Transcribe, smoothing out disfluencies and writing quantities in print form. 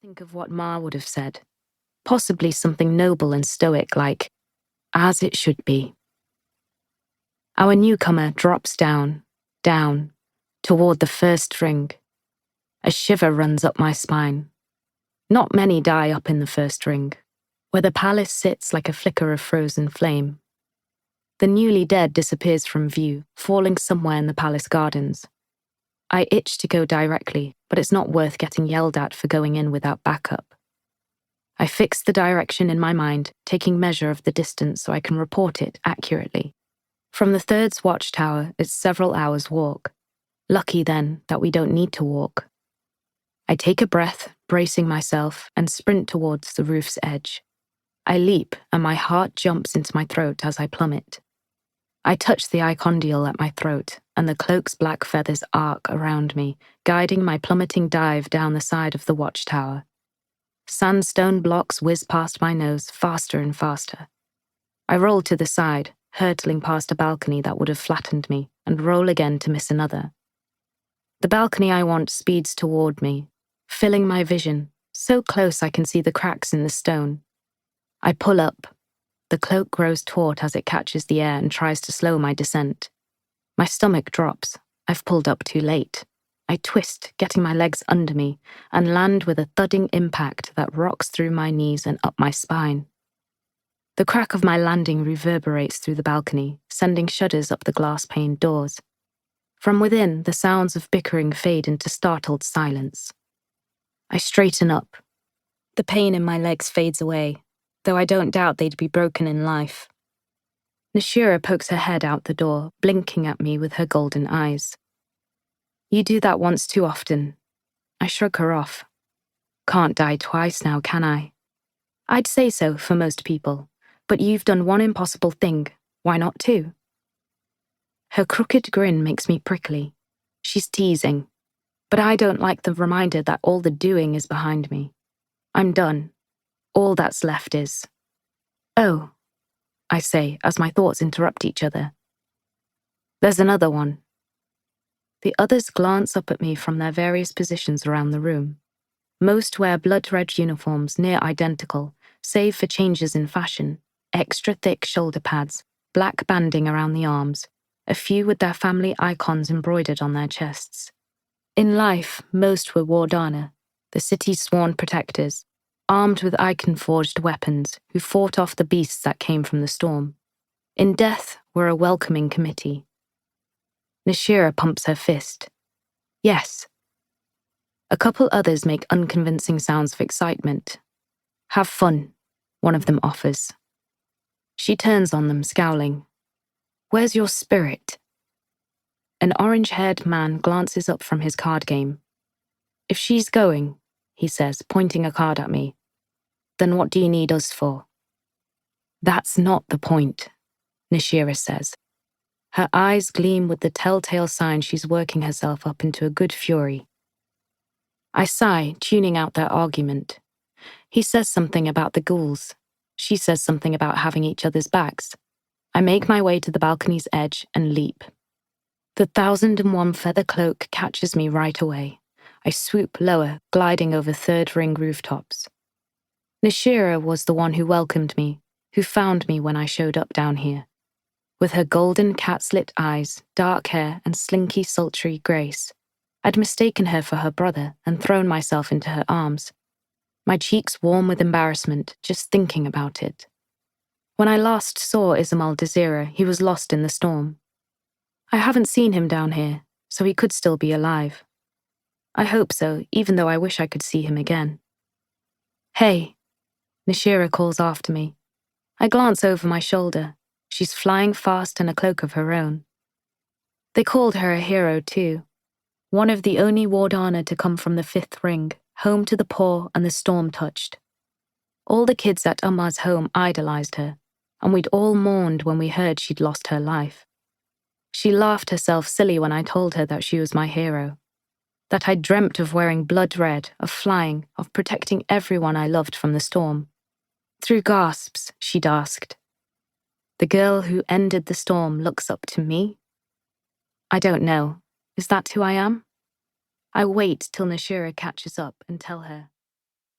Think of what Ma would have said. Possibly something noble and stoic like, as it should be. Our newcomer drops down, toward the first ring. A shiver runs up my spine. Not many die up in the first ring, where the palace sits like a flicker of frozen flame. The newly dead disappears from view, falling somewhere in the palace gardens. I itch to go directly, but it's not worth getting yelled at for going in without backup. I fix the direction in my mind, taking measure of the distance so I can report it accurately. From the third's watchtower, it's several hours' walk. Lucky, then, that we don't need to walk. I take a breath, bracing myself, and sprint towards the roof's edge. I leap, and my heart jumps into my throat as I plummet. I touch the icondyle at my throat, and the cloak's black feathers arc around me, guiding my plummeting dive down the side of the watchtower. Sandstone blocks whiz past my nose faster and faster. I roll to the side, hurtling past a balcony that would have flattened me, and roll again to miss another. The balcony I want speeds toward me, filling my vision, so close I can see the cracks in the stone. I pull up. The cloak grows taut as it catches the air and tries to slow my descent. My stomach drops. I've pulled up too late. I twist, getting my legs under me, and land with a thudding impact that rocks through my knees and up my spine. The crack of my landing reverberates through the balcony, sending shudders up the glass-paned doors. From within, the sounds of bickering fade into startled silence. I straighten up. The pain in my legs fades away, though I don't doubt they'd be broken in life. Nashira pokes her head out the door, blinking at me with her golden eyes. You do that once too often. I shrug her off. Can't die twice now, can I? I'd say so for most people, but you've done one impossible thing. Why not two? Her crooked grin makes me prickly. She's teasing, but I don't like the reminder that all the doing is behind me. I'm done. All that's left is... Oh, I say as my thoughts interrupt each other. There's another one. The others glance up at me from their various positions around the room. Most wear blood-red uniforms near identical, save for changes in fashion, extra thick shoulder pads, black banding around the arms, a few with their family icons embroidered on their chests. In life, most were Wardana, the city's sworn protectors, armed with icon-forged weapons who fought off the beasts that came from the storm. In death were a welcoming committee. Nashira pumps her fist. Yes. A couple others make unconvincing sounds of excitement. Have fun, one of them offers. She turns on them, scowling. Where's your spirit? An orange-haired man glances up from his card game. If she's going, he says, pointing a card at me, then what do you need us for? That's not the point, Nashira says. Her eyes gleam with the telltale sign she's working herself up into a good fury. I sigh, tuning out their argument. He says something about the ghouls. She says something about having each other's backs. I make my way to the balcony's edge and leap. The 1001 feather cloak catches me right away. I swoop lower, gliding over third ring rooftops. Nashira was the one who welcomed me, who found me when I showed up down here. With her golden cat-slit eyes, dark hair, and slinky, sultry grace, I'd mistaken her for her brother and thrown myself into her arms. My cheeks warm with embarrassment, just thinking about it. When I last saw Ismail Desira, he was lost in the storm. I haven't seen him down here, so he could still be alive. I hope so, even though I wish I could see him again. Hey, Nashira calls after me. I glance over my shoulder. She's flying fast in a cloak of her own. They called her a hero too. One of the only Wardana to come from the fifth ring, home to the poor and the storm-touched. All the kids at Ummar's home idolized her, and we'd all mourned when we heard she'd lost her life. She laughed herself silly when I told her that she was my hero, that I'd dreamt of wearing blood red, of flying, of protecting everyone I loved from the storm. Through gasps, she'd asked, "The girl who ended the storm looks up to me?" I don't know. Is that who I am? I wait till Nashira catches up and tell her.